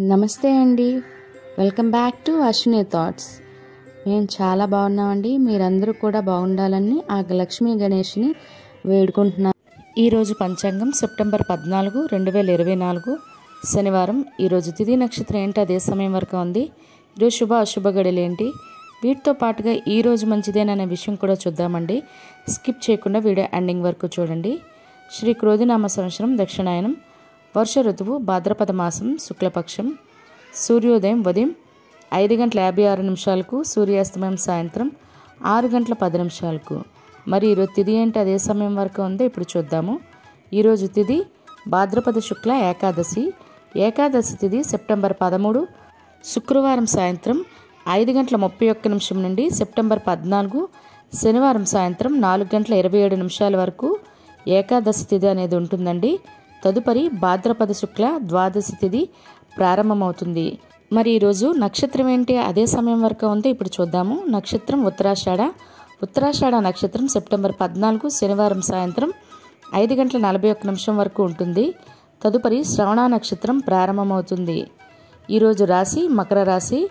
నమస్తే అండి. Welcome back to Ashwini thoughts. మేము చాలా బాగున్నామండి. మీరందరూ కూడా బాగుండాలని ఆ లక్ష్మీ గణేష్ని వేడుకుంటున్నాను. ఈరోజు పంచాంగం సెప్టెంబర్ 14, 2024 శనివారం. ఈరోజు తిథి నక్షత్రం ఏంటి, అదే సమయం వరకు ఉంది. ఈరోజు శుభ అశుభ గడియలు ఏంటి, వీటితో పాటుగా ఈరోజు మంచిదేననే విషయం కూడా చూద్దామండి. స్కిప్ చేయకుండా వీడియో ఎండింగ్ వరకు చూడండి. శ్రీ క్రోధినామ సంవత్సరం దక్షిణాయనం, వర్ష ఋతువు భాద్రపద మాసం శుక్లపక్షం, సూర్యోదయం ఉదయం 5:56 సూర్యాస్తమయం సాయంత్రం 6:10. మరి ఈరోజు తిథి ఏంటి, అదే సమయం వరకు ఉందో ఇప్పుడు చూద్దాము. ఈరోజు తిథి భాద్రపద శుక్ల ఏకాదశి. ఏకాదశి తిథి సెప్టెంబర్ 13 శుక్రవారం సాయంత్రం 5:31 నుండి సెప్టెంబర్ 14 శనివారం సాయంత్రం 4:27 వరకు ఏకాదశి తిథి అనేది ఉంటుందండి. తదుపరి భాద్రపద శుక్ల ద్వాదశి తిథి ప్రారంభమవుతుంది. మరి ఈరోజు నక్షత్రం ఏంటి, అదే సమయం వరకు ఉందో ఇప్పుడు చూద్దాము. నక్షత్రం ఉత్తరాషాఢ. ఉత్తరాషాఢ నక్షత్రం సెప్టెంబర్ 14 శనివారం సాయంత్రం 5:41 వరకు ఉంటుంది. తదుపరి శ్రవణ నక్షత్రం ప్రారంభమవుతుంది. ఈరోజు రాశి మకర రాశి.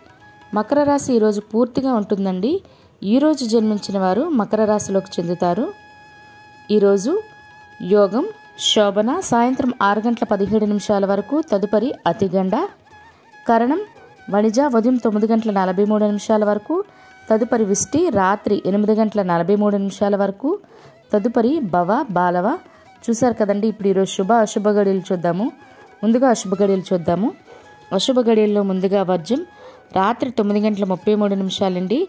మకర రాశి ఈరోజు పూర్తిగా ఉంటుందండి. ఈరోజు జన్మించిన వారు మకర రాశిలోకి చెందుతారు. ఈరోజు యోగం శోభన సాయంత్రం 6:17 వరకు, తదుపరి అతిగండ. కరణం వణిజ ఉదయం 9:43 వరకు, తదుపరి విష్టి రాత్రి 8:43 వరకు, తదుపరి భవ బాలవ. చూశారు కదండి. ఇప్పుడు ఈరోజు శుభ అశుభ గడియలు చూద్దాము. ముందుగా అశుభ గడియలు చూద్దాము. అశుభ గడియల్లో ముందుగా వర్జం రాత్రి 9:33 నుండి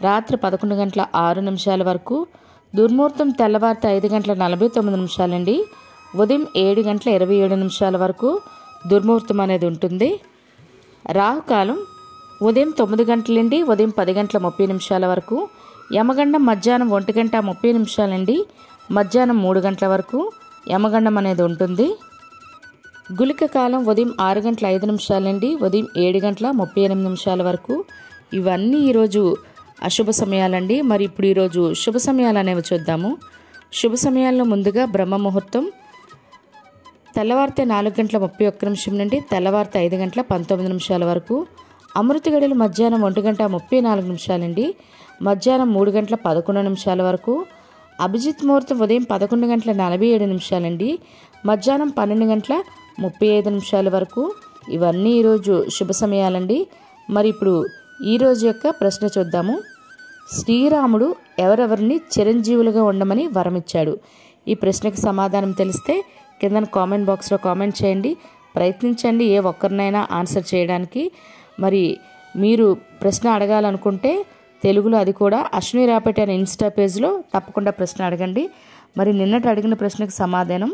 రాత్రి 11:06 వరకు, దుర్ముహూర్తం తెల్లవారితే 5:49 నుండి ఉదయం 7:27 వరకు దుర్ముహూర్తం అనేది ఉంటుంది. రాహుకాలం ఉదయం 9 గంటల నుండి ఉదయం 10:30 వరకు, యమగండం మధ్యాహ్నం 1:30 నుండి మధ్యాహ్నం 3 గంటల వరకు యమగండం అనేది ఉంటుంది. గుళిక కాలం ఉదయం 6:05 నుండి ఉదయం 7:38 వరకు. ఇవన్నీ ఈరోజు అశుభ సమయాలండి. మరి ఇప్పుడు ఈరోజు శుభ సమయాలు అనేవి చూద్దాము. శుభ సమయాల్లో ముందుగా బ్రహ్మ ముహూర్తం తెల్లవారితే 4:31 నుండి తెల్లవారితే 5:19 వరకు, అమృత గడియలు మధ్యాహ్నం 1:34 నుండి మధ్యాహ్నం 3:11 వరకు, అభిజిత్ ముహూర్తం ఉదయం 11:47 నుండి మధ్యాహ్నం 12:35 వరకు. ఇవన్నీ ఈరోజు శుభ సమయాలండి. మరి ఇప్పుడు ఈరోజు యొక్క ప్రశ్న చూద్దాము. శ్రీరాముడు ఎవరెవరిని చిరంజీవులుగా ఉండమని వరమిచ్చాడు? ఈ ప్రశ్నకు సమాధానం తెలిస్తే కింద కామెంట్ బాక్స్లో కామెంట్ చేయండి. ప్రయత్నించండి ఏ ఒక్కరినైనా ఆన్సర్ చేయడానికి. మరి మీరు ప్రశ్న అడగాలనుకుంటే తెలుగులో, అది కూడా అశ్విని రాపేట అనే ఇన్స్టా పేజ్లో తప్పకుండా ప్రశ్న అడగండి. మరి నిన్నటి అడిగిన ప్రశ్నకు సమాధానం,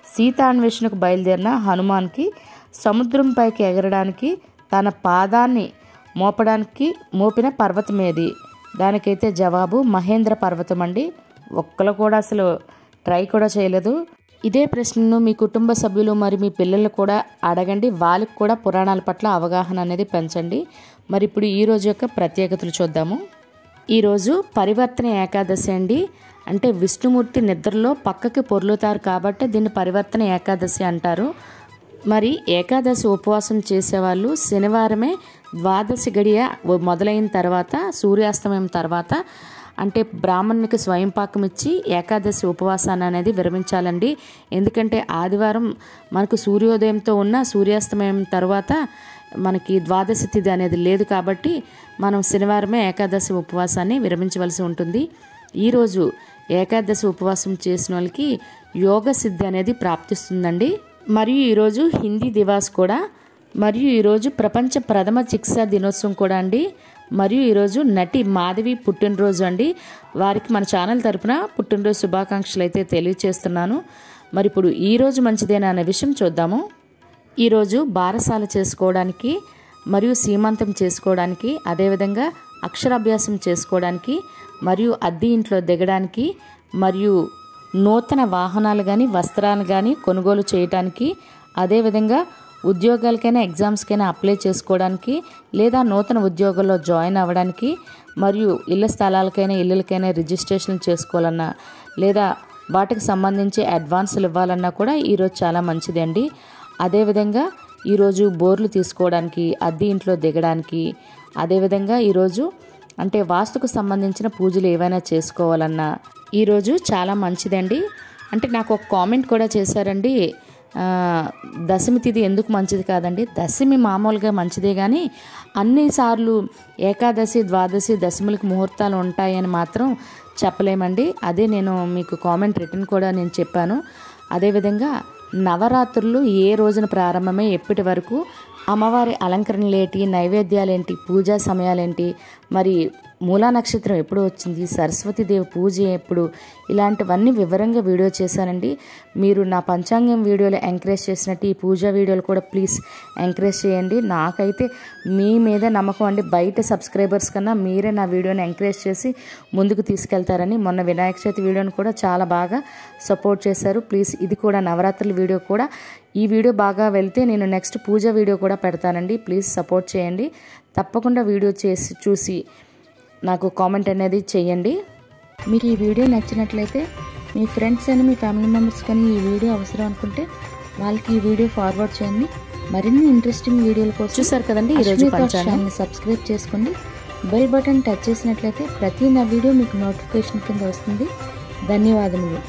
సీతాన్వేషణకు బయలుదేరిన హనుమాన్కి సముద్రంపైకి ఎగరడానికి తన పాదాన్ని మోపిన పర్వతం ఏది? దానికైతే జవాబు మహేంద్ర పర్వతం అండి. ఒక్కరు కూడా అసలు ట్రై కూడా చేయలేదు. ఇదే ప్రశ్నను మీ కుటుంబ సభ్యులు మరి మీ పిల్లలు కూడా అడగండి. వాళ్ళకి కూడా పురాణాల పట్ల అవగాహన అనేది పెంచండి. మరి ఇప్పుడు ఈరోజు యొక్క ప్రత్యేకతలు చూద్దాము. ఈరోజు పరివర్తన ఏకాదశి అండి. అంటే విష్ణుమూర్తి నిద్రలో పక్కకి పొర్లుతారు కాబట్టి దీన్ని పరివర్తన ఏకాదశి అంటారు. మరి ఏకాదశి ఉపవాసం చేసేవాళ్ళు శనివారమే ద్వాదశి గడియ మొదలైన తర్వాత సూర్యాస్తమయం తర్వాత, అంటే బ్రాహ్మణునికి స్వయం పాకం ఇచ్చి ఏకాదశి ఉపవాసాన్ని అనేది విరమించాలండి. ఎందుకంటే ఆదివారం మనకు సూర్యోదయంతో ఉన్న సూర్యాస్తమయం తర్వాత మనకి ద్వాదశి తిథి అనేది లేదు కాబట్టి మనం శనివారమే ఏకాదశి ఉపవాసాన్ని విరమించవలసి ఉంటుంది. ఈరోజు ఏకాదశి ఉపవాసం చేసిన వాళ్ళకి యోగ సిద్ధి అనేది ప్రాప్తిస్తుందండి. మరియు ఈరోజు హిందీ దివాస్ కూడా, మరియు ఈరోజు ప్రపంచ ప్రథమ చికిత్సా దినోత్సవం కూడా అండి. మరియు ఈరోజు నటి మాధవి పుట్టినరోజు అండి. వారికి మన ఛానల్ తరపున పుట్టినరోజు శుభాకాంక్షలు అయితే తెలియజేస్తున్నాను. మరి ఇప్పుడు ఈరోజు మంచిదేనా అనే విషయం చూద్దాము. ఈరోజు బారసాల చేసుకోవడానికి మరియు సీమంతం చేసుకోవడానికి, అదేవిధంగా అక్షరాభ్యాసం చేసుకోవడానికి, మరియు అద్దె ఇంట్లో దిగడానికి, మరియు నూతన వాహనాలు కానీ వస్త్రాలు కానీ కొనుగోలు చేయడానికి, అదేవిధంగా ఉద్యోగాలకైనా ఎగ్జామ్స్కైనా అప్లై చేసుకోవడానికి, లేదా నూతన ఉద్యోగాల్లో జాయిన్ అవ్వడానికి, మరియు ఇళ్ల స్థలాలకైనా ఇళ్ళకైనా రిజిస్ట్రేషన్ చేసుకోవాలన్నా, లేదా వాటికి సంబంధించి అడ్వాన్సులు ఇవ్వాలన్నా కూడా ఈరోజు చాలా మంచిదండి. అదేవిధంగా ఈరోజు బోర్లు తీసుకోవడానికి, అద్దె ఇంట్లో దిగడానికి, అదేవిధంగా ఈరోజు అంటే వాస్తుకు సంబంధించిన పూజలు ఏవైనా చేసుకోవాలన్నా ఈరోజు చాలా మంచిదండి. అంటే నాకు ఒక కామెంట్ కూడా చేశారండి, దశమి తిథి ఎందుకు మంచిది కాదండి. దశమి మామూలుగా మంచిదే కానీ అన్నిసార్లు ఏకాదశి, ద్వాదశి, దశములకు ముహూర్తాలు ఉంటాయని మాత్రం చెప్పలేమండి. అదే నేను మీకు కామెంట్ రిటర్న్ కూడా నేను చెప్పాను. అదేవిధంగా నవరాత్రులు ఏ రోజున ప్రారంభమై ఎప్పటి వరకు, అమ్మవారి అలంకరణలేంటి, నైవేద్యాలేంటి, పూజా సమయాలేంటి, మరి మూలా నక్షత్రం ఎప్పుడు వచ్చింది, సరస్వతీదేవి పూజ ఎప్పుడు, ఇలాంటివన్నీ వివరంగా వీడియో చేశానండి. మీరు నా పంచాంగం వీడియోలు ఎంకరేజ్ చేసినట్టు ఈ పూజా వీడియోలు కూడా ప్లీజ్ ఎంకరేజ్ చేయండి. నాకైతే మీ మీద నమ్మకం అండి. బయట సబ్స్క్రైబర్స్ కన్నా మీరే నా వీడియోని ఎంకరేజ్ చేసి ముందుకు తీసుకెళ్తారని. మొన్న వినాయక చవితి వీడియోని కూడా చాలా బాగా సపోర్ట్ చేశారు. ప్లీజ్ ఇది కూడా నవరాత్రుల వీడియో కూడా, ఈ వీడియో బాగా వెళ్తే నేను నెక్స్ట్ పూజ వీడియో కూడా పెడతానండి. ప్లీజ్ సపోర్ట్ చేయండి. తప్పకుండా వీడియో చూసి నాకు కామెంట్ అనేది చేయండి. మీకు ఈ వీడియో నచ్చినట్లయితే మీ ఫ్రెండ్స్ అని, మీ ఫ్యామిలీ మెంబర్స్ కానీ ఈ వీడియో అవసరం అనుకుంటే వాళ్ళకి ఈ వీడియో ఫార్వర్డ్ చేయండి. మరిన్ని ఇంట్రెస్టింగ్ వీడియోల కోసం చూసారు కదండి ఈరోజు పంచాంగాన్ని సబ్స్క్రైబ్ చేసుకోండి. బెల్ బటన్ టచ్ చేసినట్లయితే ప్రతి నా వీడియో మీకు నోటిఫికేషన్ కింద వస్తుంది. ధన్యవాదములు.